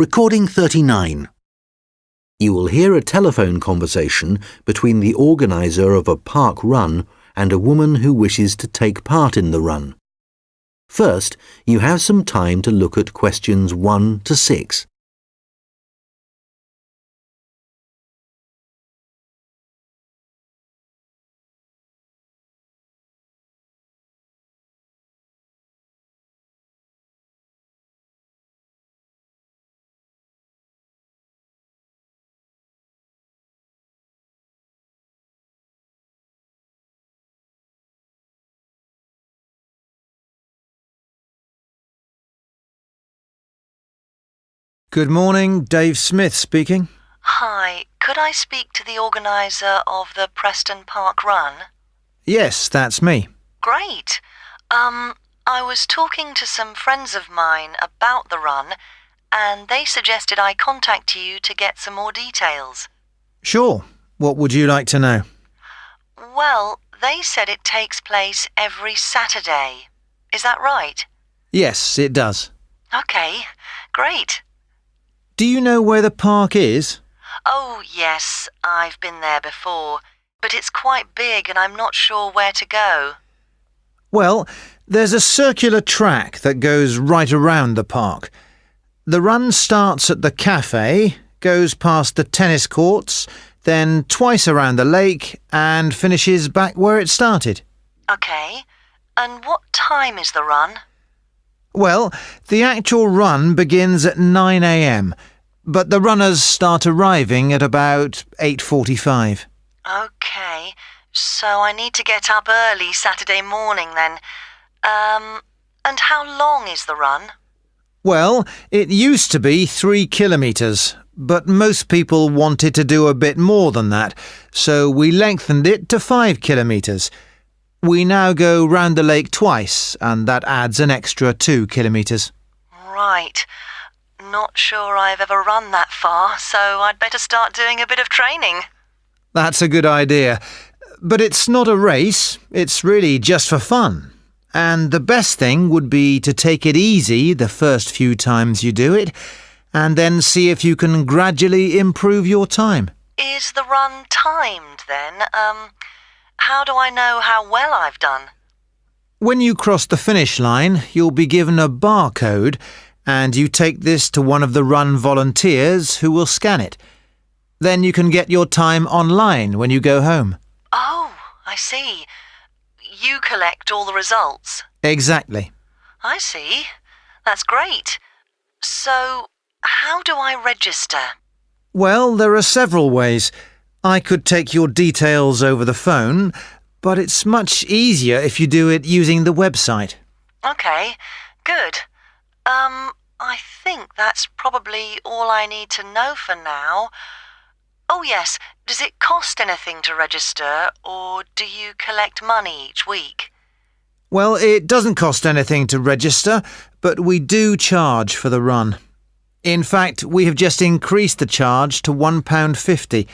Recording 39. You will hear a telephone conversation between the organiser of a park run and a woman who wishes to take part in the run. First, you have some time to look at questions 1 to 6. Good morning, Dave Smith speaking. Hi, could I speak to the organiser of the Preston Park Run? Yes, that's me. Great. I was talking to some friends of mine about the run, and they suggested I contact you to get some more details. Sure. What would you like to know? Well, they said it takes place every Saturday. Is that right? Yes, it does. Okay, great. Do you know where the park is? Oh, yes, I've been there before, but it's quite big and I'm not sure where to go. Well, there's a circular track that goes right around the park. The run starts at the cafe, goes past the tennis courts, then twice around the lake and finishes back where it started. Okay, and what time is the run? Well, the actual run begins at 9 a.m, but the runners start arriving at about 8:45. Okay, so I need to get up early Saturday morning then. And how long is the run? Well, it used to be 3 kilometres, but most people wanted to do a bit more than that, so we lengthened it to 5 kilometres. We now go round the lake twice, and that adds an extra 2 kilometres. Right. Not sure I've ever run that far, so I'd better start doing a bit of training. That's a good idea. But it's not a race, it's really just for fun. And the best thing would be to take it easy the first few times you do it, and then see if you can gradually improve your time. Is the run timed then? How do I know how well I've done? When you cross the finish line, you'll be given a barcode, and you take this to one of the run volunteers who will scan it. Then you can get your time online when you go home. Oh, I see. You collect all the results. Exactly. I see. That's great. So, how do I register? Well, there are several ways. I could take your details over the phone, but it's much easier if you do it using the website. Okay, good. I think that's probably all I need to know for now. Oh yes, does it cost anything to register, or do you collect money each week? Well, it doesn't cost anything to register, but we do charge for the run. In fact, we have just increased the charge to £1.50.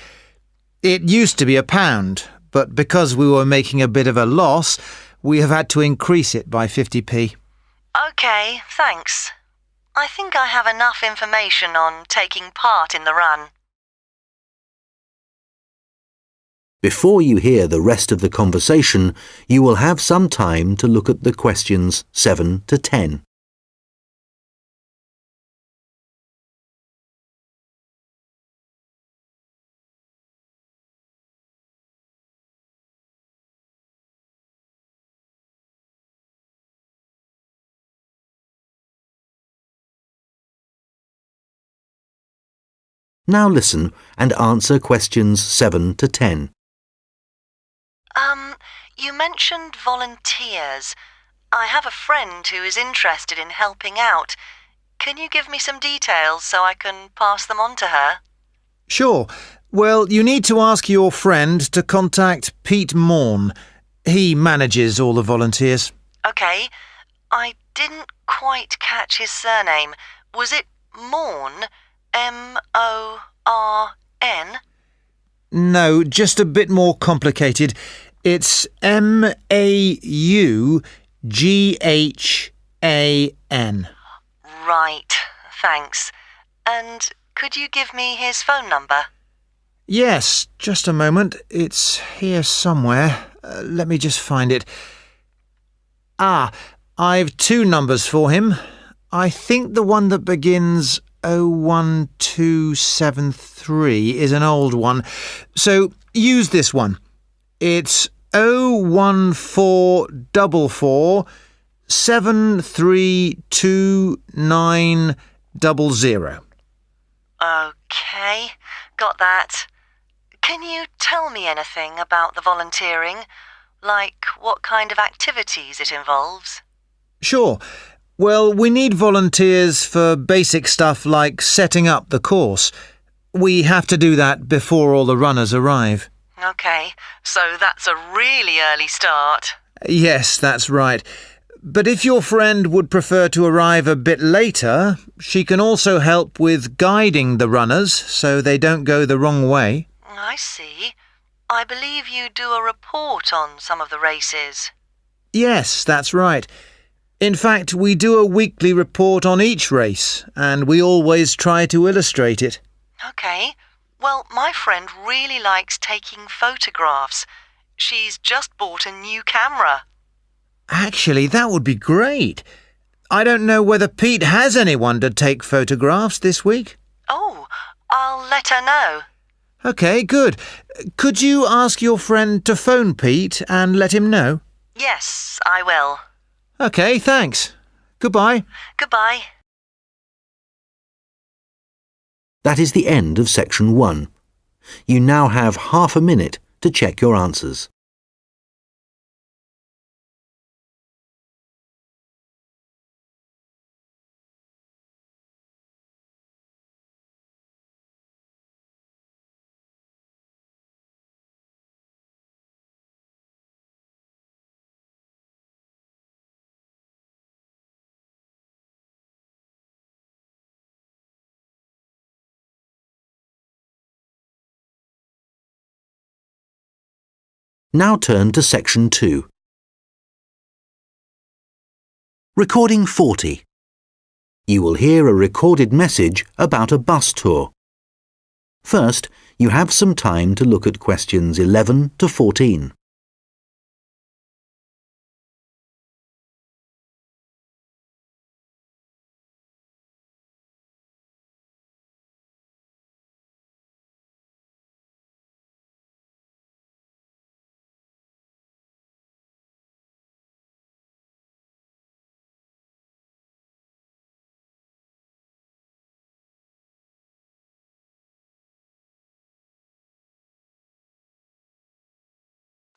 It used to be £1, but because we were making a bit of a loss, we have had to increase it by 50p. Okay, thanks. I think I have enough information on taking part in the run. Before you hear the rest of the conversation, you will have some time to look at the questions 7 to 10. Now listen and answer questions 7 to 10. You mentioned volunteers. I have a friend who is interested in helping out. Can you give me some details so I can pass them on to her? Sure. Well, you need to ask your friend to contact Pete Morn. He manages all the volunteers. Okay. I didn't quite catch his surname. Was it Morn? M-O-R-N? No, just a bit more complicated. It's M-A-U-G-H-A-N. Right, thanks. And could you give me his phone number? Yes, just a moment. It's here somewhere. Let me just find it. I've 2 numbers for him. I think the one that begins 01273 is an old one, so use this one. It's 01444 73290. Okay, got that. Can you tell me anything about the volunteering? Like what kind of activities it involves? Sure. Well, we need volunteers for basic stuff like setting up the course. We have to do that before all the runners arrive. Okay, so that's a really early start. Yes, that's right. But if your friend would prefer to arrive a bit later, she can also help with guiding the runners so they don't go the wrong way. I see. I believe you do a report on some of the races. Yes, that's right. In fact, we do a weekly report on each race, and we always try to illustrate it. Okay. Well, my friend really likes taking photographs. She's just bought a new camera. Actually, that would be great. I don't know whether Pete has anyone to take photographs this week. Oh, I'll let her know. OK, good. Could you ask your friend to phone Pete and let him know? Yes, I will. OK, thanks. Goodbye. Goodbye. That is the end of section 1. You now have half a minute to check your answers. Now turn to section 2. Recording 40. You will hear a recorded message about a bus tour. First, you have some time to look at questions 11 to 14.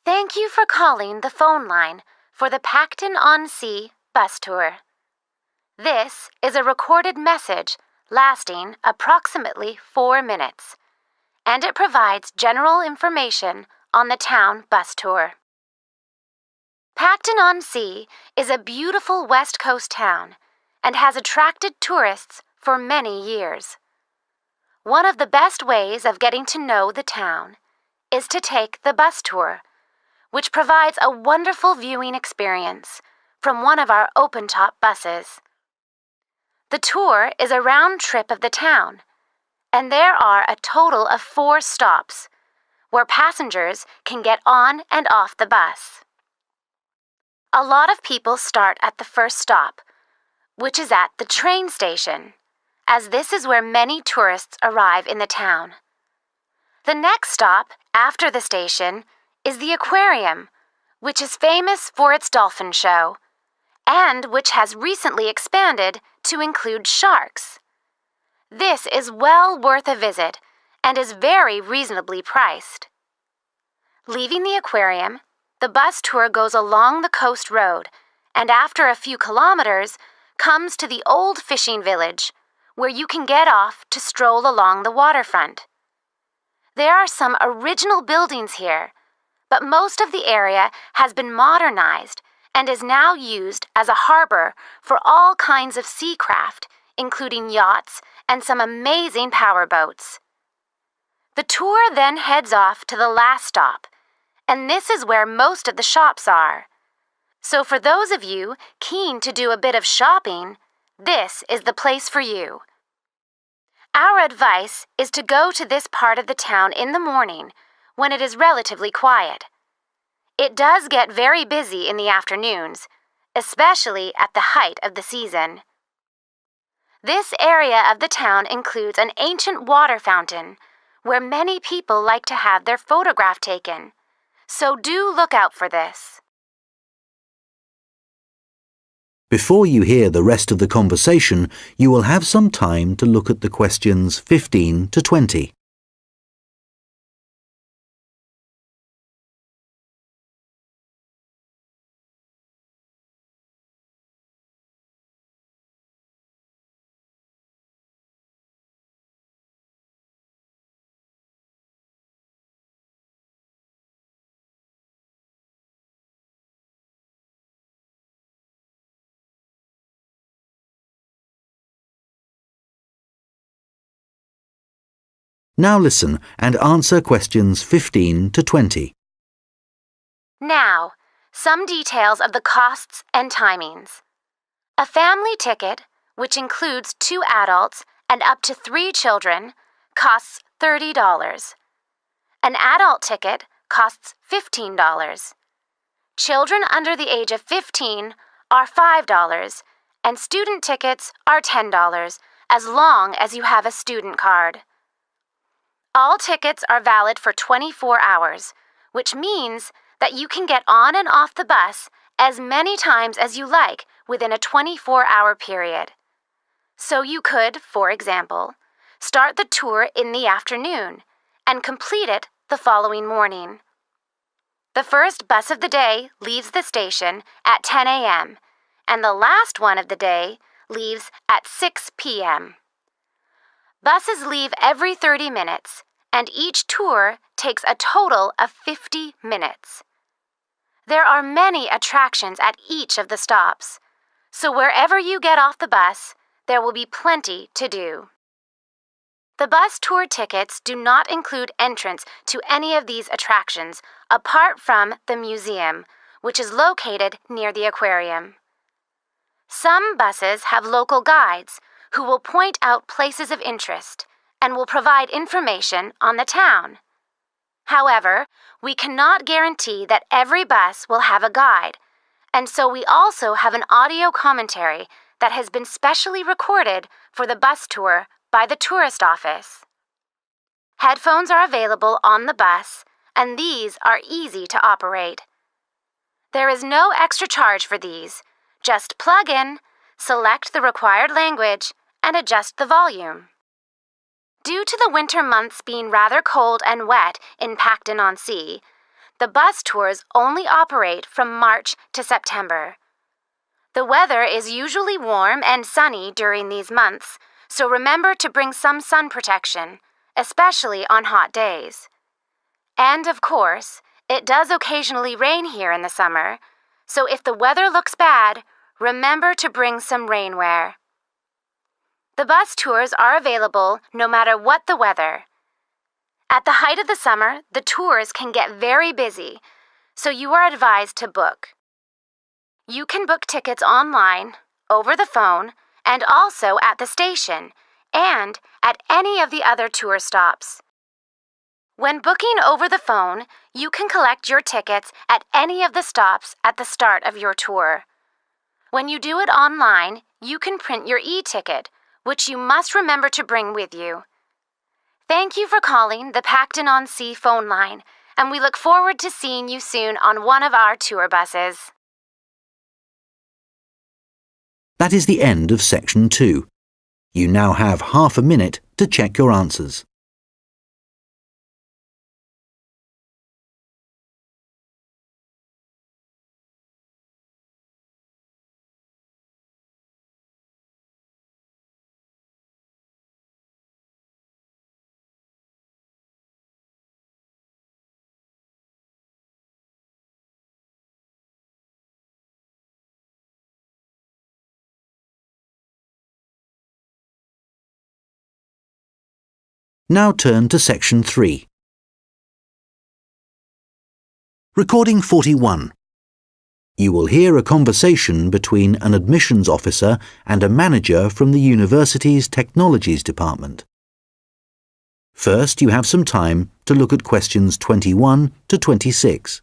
Thank you for calling the phone line for the Pacton-on-Sea bus tour. This is a recorded message lasting approximately 4 minutes, and it provides general information on the town bus tour. Pacton-on-Sea is a beautiful West Coast town and has attracted tourists for many years. One of the best ways of getting to know the town is to take the bus tour, which provides a wonderful viewing experience from one of our open-top buses. The tour is a round trip of the town, and there are a total of 4 stops where passengers can get on and off the bus. A lot of people start at the first stop, which is at the train station, as this is where many tourists arrive in the town. The next stop after the station is the aquarium, which is famous for its dolphin show, and which has recently expanded to include sharks. This is well worth a visit and is very reasonably priced. Leaving the aquarium, the bus tour goes along the coast road and after a few kilometers comes to the old fishing village, where you can get off to stroll along the waterfront. There are some original buildings here, but most of the area has been modernized and is now used as a harbor for all kinds of sea craft, including yachts and some amazing powerboats. The tour then heads off to the last stop, and this is where most of the shops are. So for those of you keen to do a bit of shopping, this is the place for you. Our advice is to go to this part of the town in the morning when it is relatively quiet. It does get very busy in the afternoons, especially at the height of the season. This area of the town includes an ancient water fountain where many people like to have their photograph taken, so do look out for this. Before you hear the rest of the conversation, you will have some time to look at the questions 15 to 20. Now listen and answer questions 15 to 20. Now, some details of the costs and timings. A family ticket, which includes 2 adults and up to 3 children, costs $30. An adult ticket costs $15. Children under the age of 15 are $5, and student tickets are $10, as long as you have a student card. All tickets are valid for 24 hours, which means that you can get on and off the bus as many times as you like within a 24-hour period. So you could, for example, start the tour in the afternoon and complete it the following morning. The first bus of the day leaves the station at 10 a.m., and the last one of the day leaves at 6 p.m. Buses leave every 30 minutes, and each tour takes a total of 50 minutes. There are many attractions at each of the stops, so wherever you get off the bus, there will be plenty to do. The bus tour tickets do not include entrance to any of these attractions apart from the museum, which is located near the aquarium. Some buses have local guides who will point out places of interest and will provide information on the town. However, we cannot guarantee that every bus will have a guide, and so we also have an audio commentary that has been specially recorded for the bus tour by the tourist office. Headphones are available on the bus, and these are easy to operate. There is no extra charge for these. Just plug in, select the required language, and adjust the volume. Due to the winter months being rather cold and wet in Pacton-on-Sea, the bus tours only operate from March to September. The weather is usually warm and sunny during these months, so remember to bring some sun protection, especially on hot days. And of course, it does occasionally rain here in the summer, so if the weather looks bad, remember to bring some rainwear. The bus tours are available no matter what the weather. At the height of the summer, the tours can get very busy, so you are advised to book. You can book tickets online, over the phone, and also at the station, and at any of the other tour stops. When booking over the phone, you can collect your tickets at any of the stops at the start of your tour. When you do it online, you can print your e-ticket, which you must remember to bring with you. Thank you for calling the Pacton-on-Sea phone line, and we look forward to seeing you soon on one of our tour buses. That is the end of section 2. You now have half a minute to check your answers. Now turn to section 3. Recording 41. You will hear a conversation between an admissions officer and a manager from the university's technologies department. First, you have some time to look at questions 21 to 26.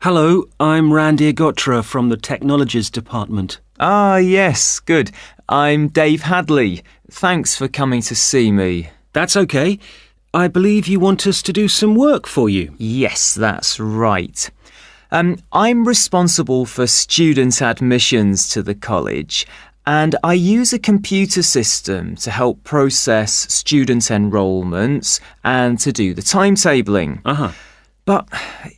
Hello, I'm Randy Agotra from the Technologies Department. Ah, yes, good. I'm Dave Hadley. Thanks for coming to see me. That's okay. I believe you want us to do some work for you. Yes, that's right. I'm responsible for student admissions to the college, and I use a computer system to help process student enrolments and to do the timetabling. But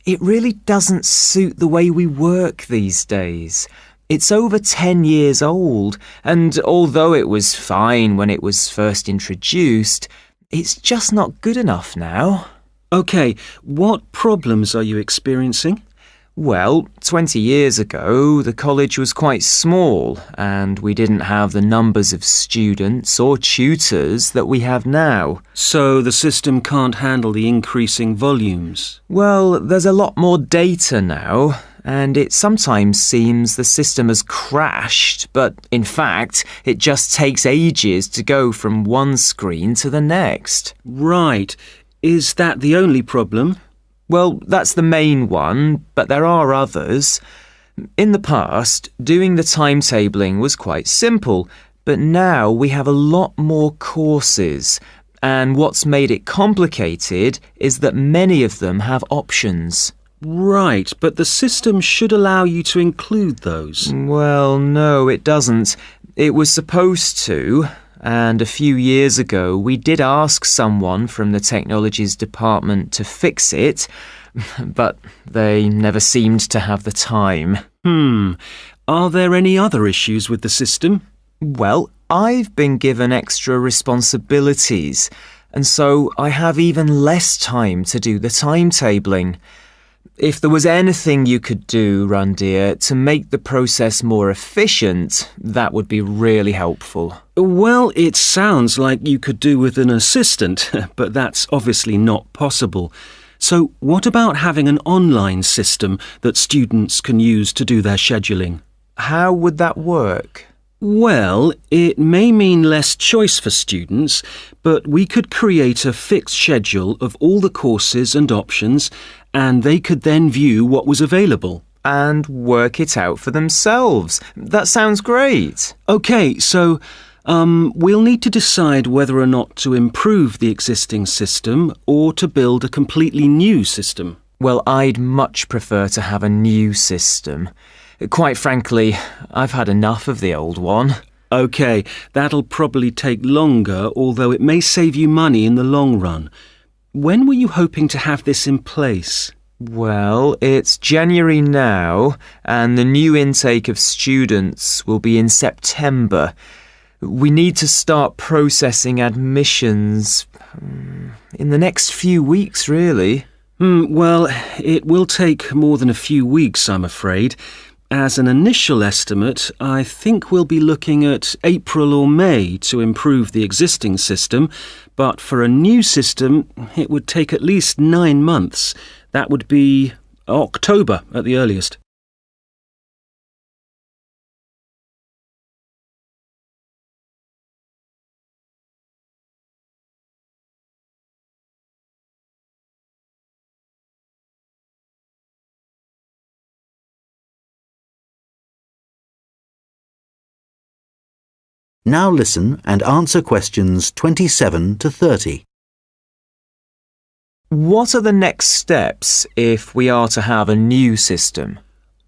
it really doesn't suit the way we work these days. It's over 10 years old, and although it was fine when it was first introduced, it's just not good enough now. Okay, what problems are you experiencing? Well, 20 years ago, the college was quite small, and we didn't have the numbers of students or tutors that we have now. So the system can't handle the increasing volumes? Well, there's a lot more data now, and it sometimes seems the system has crashed, but in fact, it just takes ages to go from one screen to the next. Right. Is that the only problem? Well, that's the main one, but there are others. In the past, doing the timetabling was quite simple, but now we have a lot more courses, and what's made it complicated is that many of them have options. Right, but the system should allow you to include those. Well, no, it doesn't. It was supposed to. And a few years ago, we did ask someone from the Technologies Department to fix it, but they never seemed to have the time. Are there any other issues with the system? Well, I've been given extra responsibilities, and so I have even less time to do the timetabling. If there was anything you could do, Randir, to make the process more efficient, that would be really helpful. Well, it sounds like you could do with an assistant, but that's obviously not possible. So what about having an online system that students can use to do their scheduling? How would that work? Well, it may mean less choice for students, but we could create a fixed schedule of all the courses and options, and they could then view what was available. And work it out for themselves. That sounds great. OK, so we'll need to decide whether or not to improve the existing system or to build a completely new system. Well, I'd much prefer to have a new system. Quite frankly, I've had enough of the old one. OK, that'll probably take longer, although it may save you money in the long run. When were you hoping to have this in place? Well, it's January now, and the new intake of students will be in September. We need to start processing admissions in the next few weeks, really. Well, it will take more than a few weeks, I'm afraid. As an initial estimate, I think we'll be looking at April or May to improve the existing system, but for a new system, it would take at least 9 months. That would be October at the earliest. Now listen and answer questions 27 to 30. What are the next steps if we are to have a new system?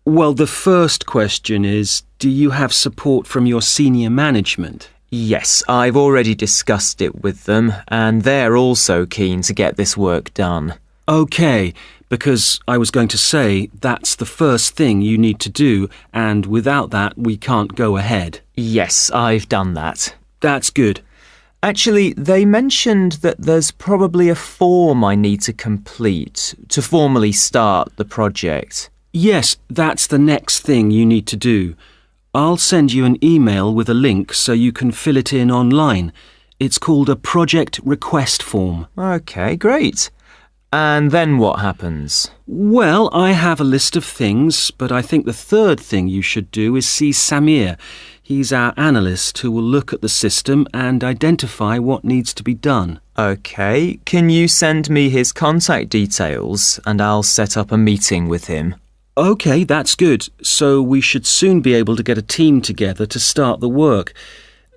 Well, the first question is, do you have support from your senior management? Yes, I've already discussed it with them, and they're also keen to get this work done. OK, because I was going to say that's the first thing you need to do, and without that we can't go ahead. Yes, I've done that. That's good. Actually, they mentioned that there's probably a form I need to complete to formally start the project. Yes, that's the next thing you need to do. I'll send you an email with a link so you can fill it in online. It's called a project request form. OK, great. And then what happens? Well, I have a list of things, but I think the third thing you should do is see Samir. He's our analyst who will look at the system and identify what needs to be done. OK, can you send me his contact details and I'll set up a meeting with him? OK, that's good. So we should soon be able to get a team together to start the work.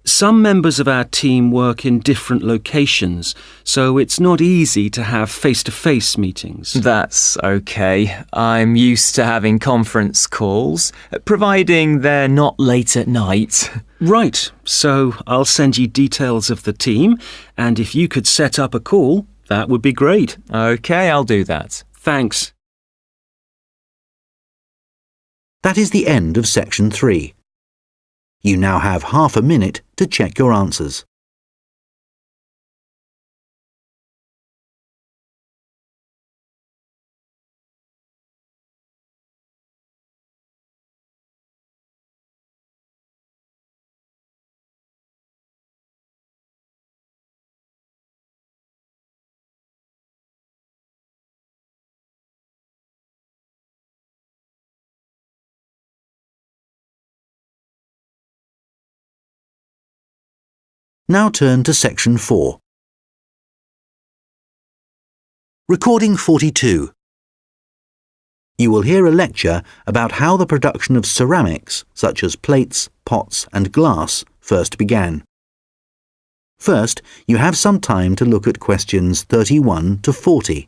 Some members of our team work in different locations, so it's not easy to have face-to-face meetings. That's OK. I'm used to having conference calls, providing they're not late at night. Right, so I'll send you details of the team, and if you could set up a call, that would be great. OK, I'll do that. Thanks. That is the end of section 3. You now have half a minute to check your answers. Now turn to section 4. Recording 42. You will hear a lecture about how the production of ceramics, such as plates, pots and glass, first began. First, you have some time to look at questions 31 to 40.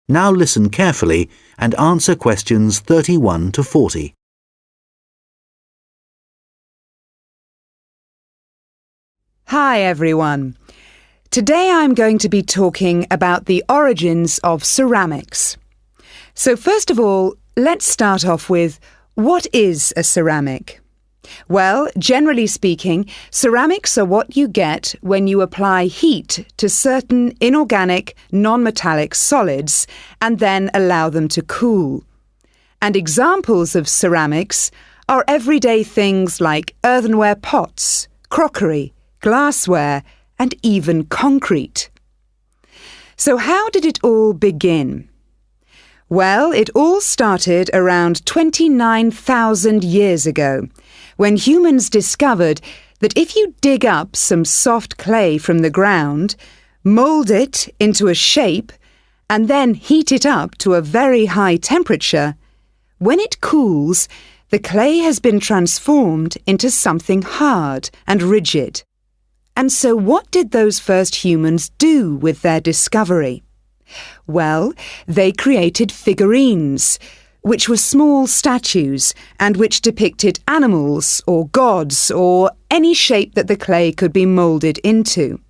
Now listen carefully and answer questions 31 to 40. Hi everyone. Today I'm going to be talking about the origins of ceramics. So first of all, let's start off with, what is a ceramic? Well, generally speaking, ceramics are what you get when you apply heat to certain inorganic, non-metallic solids and then allow them to cool. And examples of ceramics are everyday things like earthenware pots, crockery, glassware, and even concrete. So how did it all begin? Well, it all started around 29,000 years ago, when humans discovered that if you dig up some soft clay from the ground, mould it into a shape, and then heat it up to a very high temperature, when it cools, the clay has been transformed into something hard and rigid. And so what did those first humans do with their discovery? Well, they created figurines, which were small statues and which depicted animals or gods or any shape that the clay could be moulded into.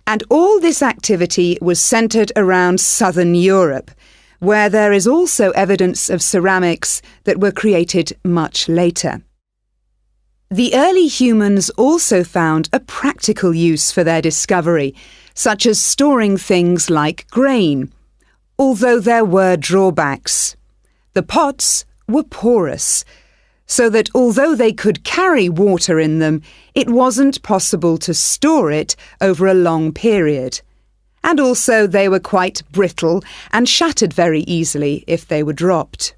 And all this activity was centred around southern Europe, where there is also evidence of ceramics that were created much later. The early humans also found a practical use for their discovery, such as storing things like grain, although there were drawbacks. The pots were porous. so that although they could carry water in them, it wasn't possible to store it over a long period. And also they were quite brittle and shattered very easily if they were dropped.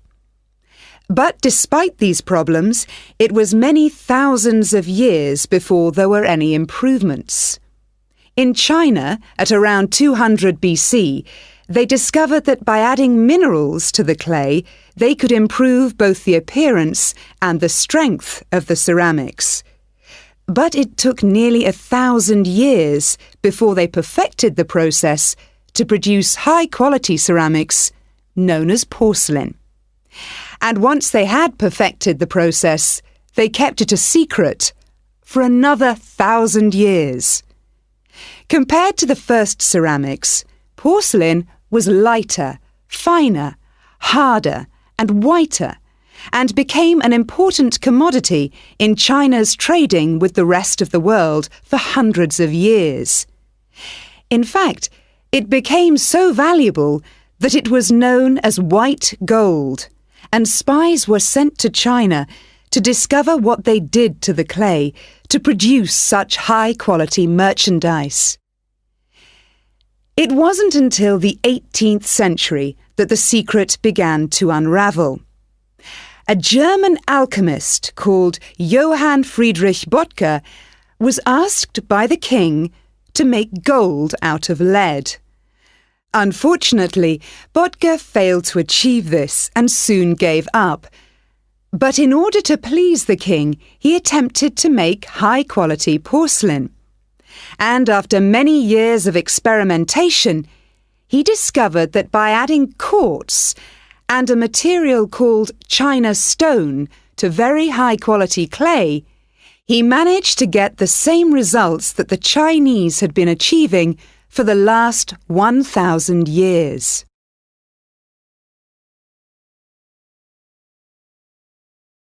But despite these problems, it was many thousands of years before there were any improvements. In China, at around 200 BC, they discovered that by adding minerals to the clay, they could improve both the appearance and the strength of the ceramics. But it took nearly 1,000 years before they perfected the process to produce high-quality ceramics known as porcelain. And once they had perfected the process, they kept it a secret for another 1,000 years. Compared to the first ceramics, porcelain was lighter, finer, harder, and whiter, and became an important commodity in China's trading with the rest of the world for hundreds of years. In fact, it became so valuable that it was known as white gold, and spies were sent to China to discover what they did to the clay to produce such high-quality merchandise. It wasn't until the 18th century that the secret began to unravel. A German alchemist called Johann Friedrich Böttger was asked by the king to make gold out of lead. Unfortunately, Böttger failed to achieve this and soon gave up. But in order to please the king, he attempted to make high-quality porcelain. And after many years of experimentation, he discovered that by adding quartz and a material called China stone to very high-quality clay, he managed to get the same results that the Chinese had been achieving for the last 1,000 years.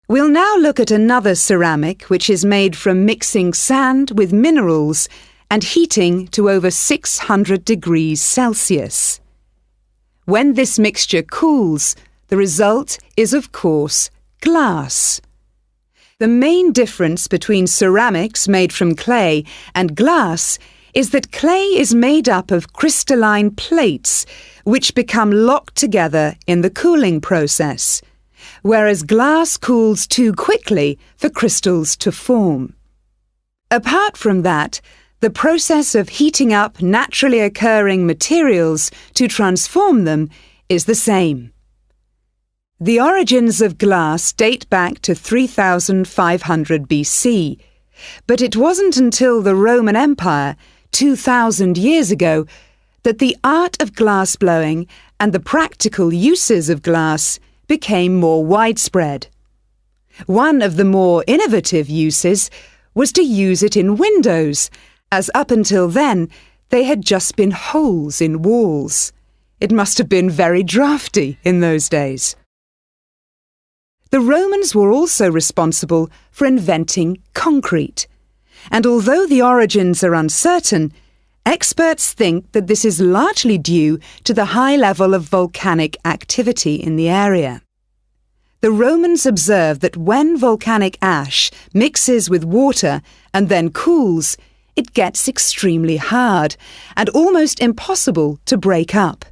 We'll now look at another ceramic which is made from mixing sand with minerals and heating to over 600 degrees Celsius. When this mixture cools, the result is, of course, glass. The main difference between ceramics made from clay and glass is that clay is made up of crystalline plates which become locked together in the cooling process, whereas glass cools too quickly for crystals to form. Apart from that, the process of heating up naturally occurring materials to transform them is the same. The origins of glass date back to 3,500 BC, but it wasn't until the Roman Empire 2,000 years ago that the art of glassblowing and the practical uses of glass became more widespread. One of the more innovative uses was to use it in windows, as up until then they had just been holes in walls. It must have been very drafty in those days. The Romans were also responsible for inventing concrete, and although the origins are uncertain, experts think that this is largely due to the high level of volcanic activity in the area. The Romans observed that when volcanic ash mixes with water and then cools, it gets extremely hard and almost impossible to break up.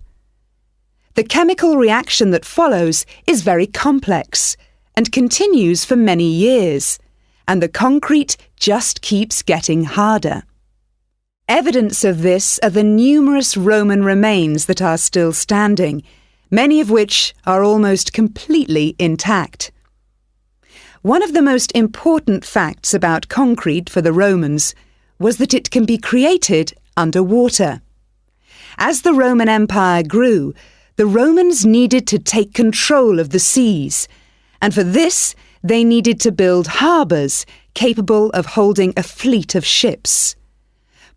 The chemical reaction that follows is very complex and continues for many years, and the concrete just keeps getting harder. Evidence of this are the numerous Roman remains that are still standing, many of which are almost completely intact. One of the most important facts about concrete for the Romans was that it can be created underwater. As the Roman Empire grew, the Romans needed to take control of the seas, and for this they needed to build harbours capable of holding a fleet of ships.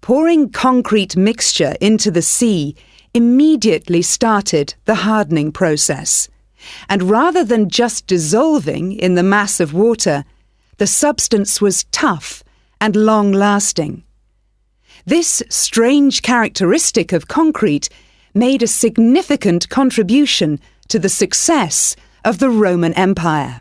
Pouring concrete mixture into the sea immediately started the hardening process, and rather than just dissolving in the mass of water, the substance was tough and long-lasting. This strange characteristic of concrete made a significant contribution to the success of the Roman Empire.